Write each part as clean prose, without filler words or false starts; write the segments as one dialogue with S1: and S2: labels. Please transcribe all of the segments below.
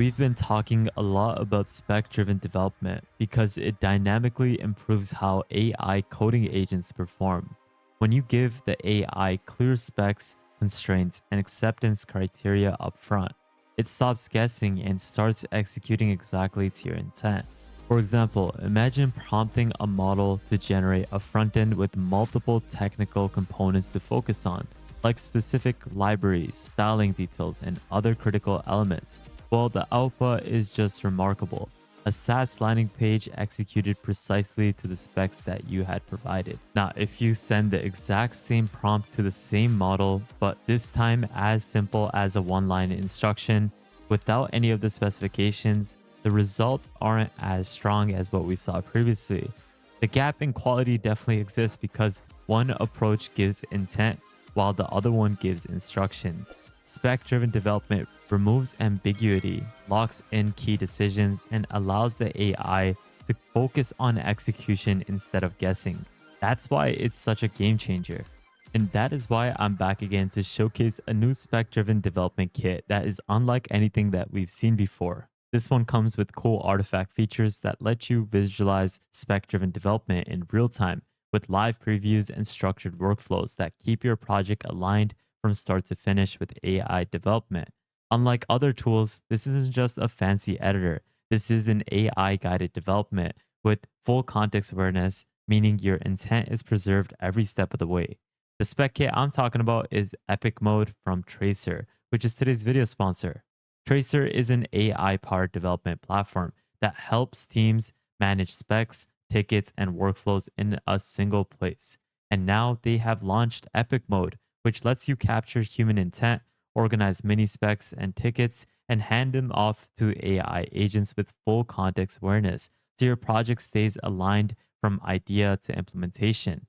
S1: We've been talking a lot about spec-driven development because it dynamically improves how AI coding agents perform. When you give the AI clear specs, constraints, and acceptance criteria upfront, it stops guessing and starts executing exactly to your intent. For example, imagine prompting a model to generate a frontend with multiple technical components to focus on, like specific libraries, styling details, and other critical elements. Well, the output is just remarkable. A SaaS landing page executed precisely to the specs that you had provided. Now, if you send the exact same prompt to the same model, but this time as simple as a one-line instruction without any of the specifications, the results aren't as strong as what we saw previously. The gap in quality definitely exists because one approach gives intent while the other one gives instructions. Spec-driven development removes ambiguity, locks in key decisions, and allows the AI to focus on execution instead of guessing. That's why it's such a game changer. And that is why I'm back again to showcase a new spec-driven development kit that is unlike anything that we've seen before. This one comes with cool artifact features that let you visualize spec-driven development in real time with live previews and structured workflows that keep your project aligned from start to finish with AI development. Unlike other tools, this isn't just a fancy editor. This is an AI guided development with full context awareness, meaning your intent is preserved every step of the way. The spec kit I'm talking about is Epic Mode from Tracer, which is today's video sponsor. Tracer is an AI powered development platform that helps teams manage specs, tickets, and workflows in a single place. And now they have launched Epic Mode, which lets you capture human intent, organize mini specs and tickets, and hand them off to AI agents with full context awareness so your project stays aligned from idea to implementation.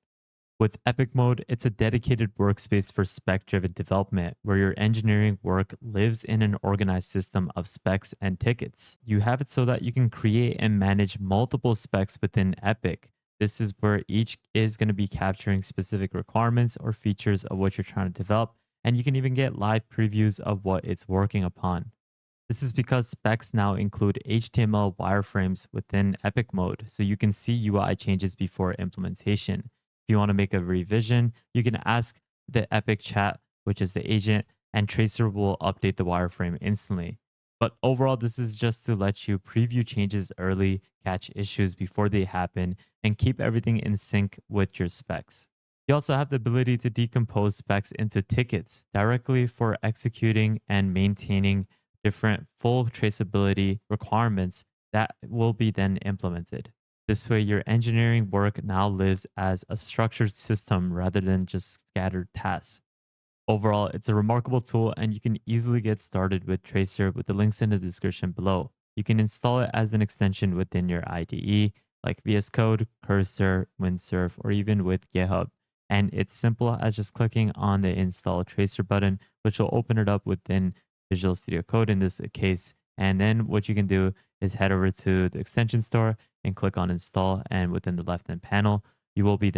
S1: With Epic Mode, it's a dedicated workspace for spec driven development where your engineering work lives in an organized system of specs and tickets. You have it so that you can create and manage multiple specs within Epic. This is where each is going to be capturing specific requirements or features of what you're trying to develop, and you can even get live previews of what it's working upon. This is because specs now include HTML wireframes within Epic Mode, so you can see UI changes before implementation. If you want to make a revision, you can ask the Epic chat, which is the agent, and Tracer will update the wireframe instantly. But overall, this is just to let you preview changes early, catch issues before they happen, and keep everything in sync with your specs. You also have the ability to decompose specs into tickets directly for executing and maintaining different full traceability requirements that will be then implemented. This way, your engineering work now lives as a structured system rather than just scattered tasks. Overall, it's a remarkable tool and you can easily get started with Tracer with the links in the description below. You can install it as an extension within your IDE like VS Code, Cursor, Windsurf, or even with GitHub. And it's simple as just clicking on the install Tracer button, which will open it up within Visual Studio Code in this case. And then what you can do is head over to the extension store and click on install. And within the left hand panel, you will be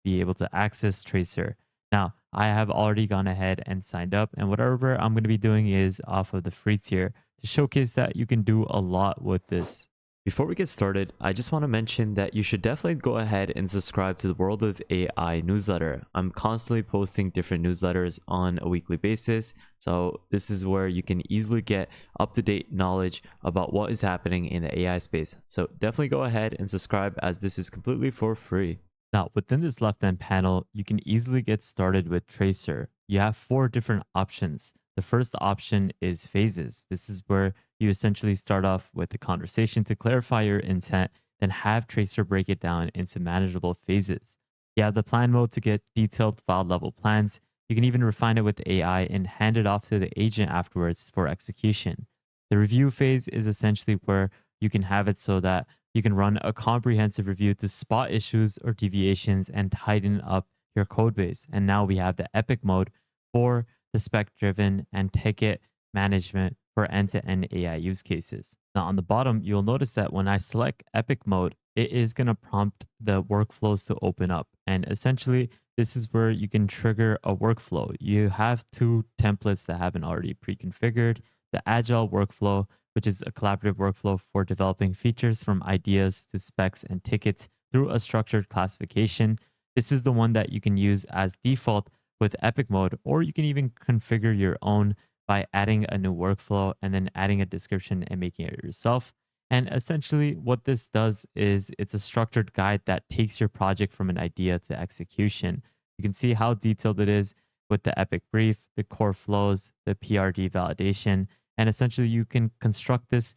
S1: able to access Tracer. Now, I have already gone ahead and signed up, and whatever I'm going to be doing is off of the free tier to showcase that you can do a lot with this. Before we get started, I just want to mention that you should definitely go ahead and subscribe to the World of AI newsletter. I'm constantly posting different newsletters on a weekly basis, so this is where you can easily get up-to-date knowledge about what is happening in the AI space. So definitely go ahead and subscribe as this is completely for free. Now, within this left-hand panel, you can easily get started with Tracer. You have 4 different options. The first option is phases. This is where you essentially start off with the conversation to clarify your intent, then have Tracer break it down into manageable phases. You have the plan mode to get detailed file level plans. You can even refine it with AI and hand it off to the agent afterwards for execution. The review phase is essentially where you can have it so that you can run a comprehensive review to spot issues or deviations and tighten up your code base. And now we have the epic mode for the spec driven and ticket management for end-to-end AI use cases. Now on the bottom, you'll notice that when I select epic mode, it is going to prompt the workflows to open up. And essentially, this is where you can trigger a workflow. You have 2 templates that have been already pre-configured, the agile workflow, which is a collaborative workflow for developing features from ideas to specs and tickets through a structured classification. This is the one that you can use as default with Epic mode, or you can even configure your own by adding a new workflow and then adding a description and making it yourself. And essentially, what this does is it's a structured guide that takes your project from an idea to execution. You can see how detailed it is with the Epic brief, the core flows, the PRD validation, and essentially you can construct the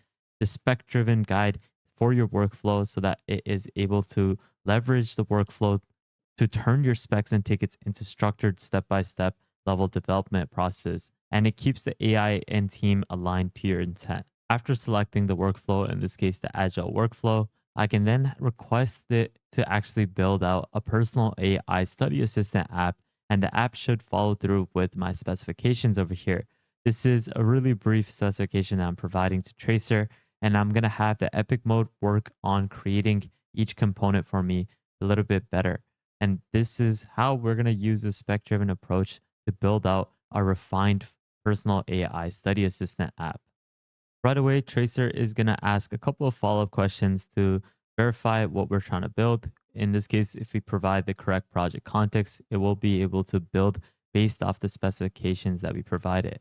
S1: spec driven guide for your workflow so that it is able to leverage the workflow to turn your specs and tickets into structured step by step level development process. And it keeps the AI and team aligned to your intent. After selecting the workflow, in this case, the agile workflow, I can then request it to actually build out a personal AI study assistant app, and the app should follow through with my specifications over here. This is a really brief specification that I'm providing to Tracer, and I'm going to have the Epic mode work on creating each component for me a little bit better. And this is how we're going to use a spec driven approach to build out a refined personal AI study assistant app. Right away, Tracer is going to ask a couple of follow up questions to verify what we're trying to build. In this case, if we provide the correct project context, it will be able to build based off the specifications that we provided.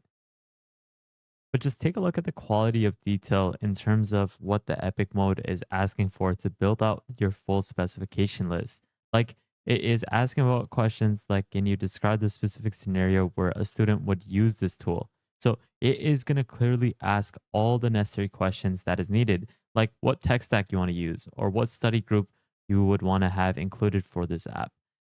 S1: But just take a look at the quality of detail in terms of what the Epic mode is asking for to build out your full specification list. Like it is asking about questions like, can you describe the specific scenario where a student would use this tool? So it is going to clearly ask all the necessary questions that is needed, like what tech stack you want to use or what study group you would want to have included for this app.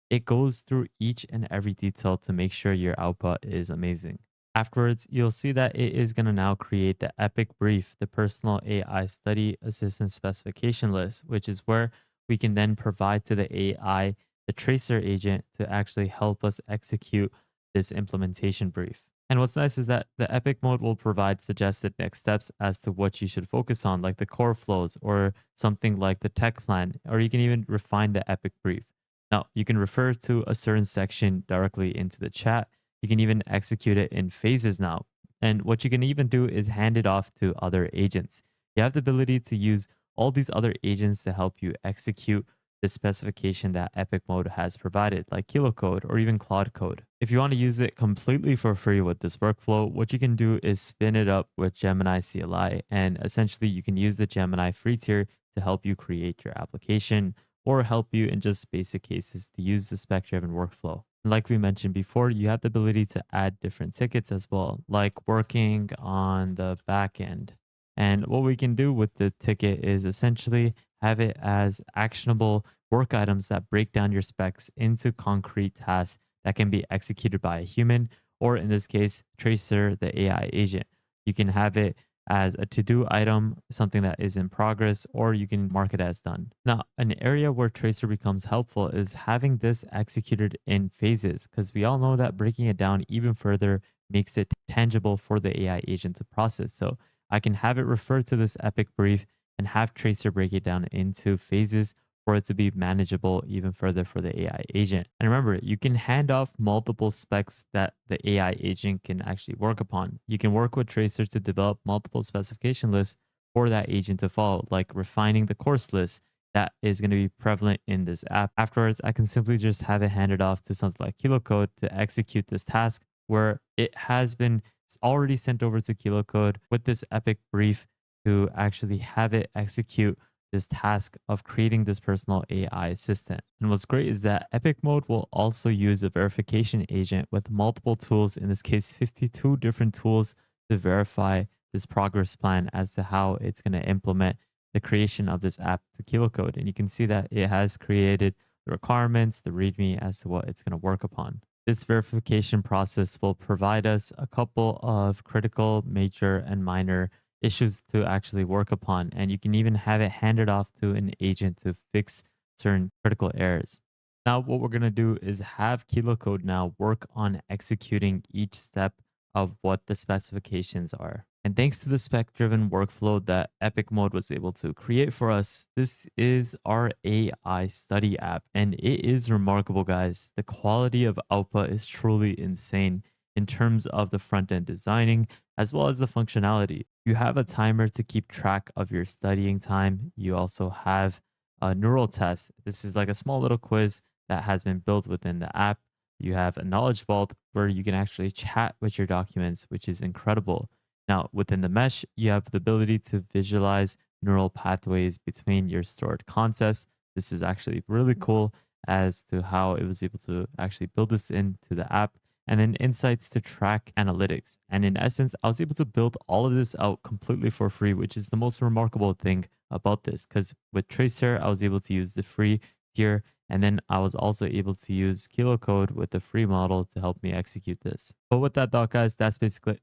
S1: It goes through each and every detail to make sure your output is amazing. Afterwards, you'll see that it is going to now create the Epic Brief, the personal AI study assistant specification list, which is where we can then provide to the AI the tracer agent to actually help us execute this implementation brief. And what's nice is that the Epic mode will provide suggested next steps as to what you should focus on, like the core flows or something like the tech plan, or you can even refine the Epic brief. Now, you can refer to a certain section directly into the chat. You can even execute it in phases now. And what you can even do is hand it off to other agents. You have the ability to use all these other agents to help you execute the specification that Epic Mode has provided, like Kilocode or even Claude Code. If you want to use it completely for free with this workflow, what you can do is spin it up with Gemini CLI. And essentially, you can use the Gemini free tier to help you create your application or help you in just basic cases to use the spec driven workflow. Like we mentioned before, you have the ability to add different tickets as well, like working on the back end. And what we can do with the ticket is essentially have it as actionable work items that break down your specs into concrete tasks that can be executed by a human, or in this case, Tracer, the AI agent. You can have it as a to do item, something that is in progress, or you can mark it as done. Now, an area where Tracer becomes helpful is having this executed in phases, because we all know that breaking it down even further makes it tangible for the AI agent to process. So I can have it refer to this epic brief and have Tracer break it down into phases for it to be manageable even further for the AI agent. And remember, you can hand off multiple specs that the AI agent can actually work upon. You can work with Tracer to develop multiple specification lists for that agent to follow, like refining the course list that is going to be prevalent in this app. Afterwards, I can simply just have it handed off to something like KiloCode to execute this task where it has been already sent over to KiloCode with this epic brief to actually have it execute this task of creating this personal AI assistant. And what's great is that Epic Mode will also use a verification agent with multiple tools, in this case, 52 different tools to verify this progress plan as to how it's going to implement the creation of this app to KiloCode. And you can see that it has created the requirements, the README as to what it's going to work upon. This verification process will provide us a couple of critical, major, and minor issues to actually work upon. And you can even have it handed off to an agent to fix certain critical errors. Now, what we're going to do is have KiloCode now work on executing each step of what the specifications are. And thanks to the spec driven workflow that Epic Mode was able to create for us, this is our AI study app. And it is remarkable, guys. The quality of output is truly insane in terms of the front end designing as well as the functionality. You have a timer to keep track of your studying time. You also have a neural test. This is like a small little quiz that has been built within the app. You have a knowledge vault where you can actually chat with your documents, which is incredible. Now, within the mesh, you have the ability to visualize neural pathways between your stored concepts. This is actually really cool as to how it was able to actually build this into the app. And then insights to track analytics. And in essence, I was able to build all of this out completely for free, which is the most remarkable thing about this. Because with Tracer, I was able to use the free tier. And then I was also able to use Kilocode with the free model to help me execute this. But with that thought, guys, that's basically,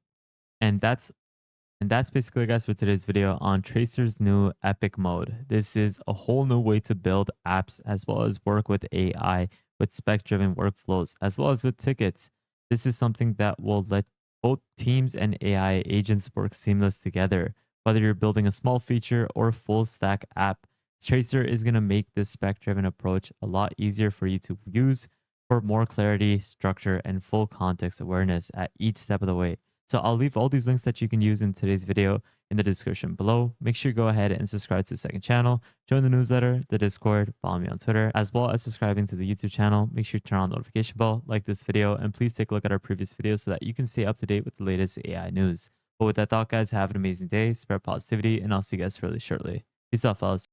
S1: and that's basically, guys, for today's video on Tracer's new Epic mode. This is a whole new way to build apps as well as work with AI, with spec-driven workflows, as well as with tickets. This is something that will let both teams and AI agents work seamless together. Whether you're building a small feature or a full stack app, Tracer is going to make this spec-driven approach a lot easier for you to use for more clarity, structure, and full context awareness at each step of the way. So I'll leave all these links that you can use in today's video in the description below. Make sure you go ahead and subscribe to the second channel, join the newsletter, the Discord, follow me on Twitter, as well as subscribing to the YouTube channel. Make sure you turn on the notification bell, like this video, and please take a look at our previous videos so that you can stay up to date with the latest AI news. But with that thought, guys, have an amazing day, spread positivity, and I'll see you guys really shortly. Peace out, fellas.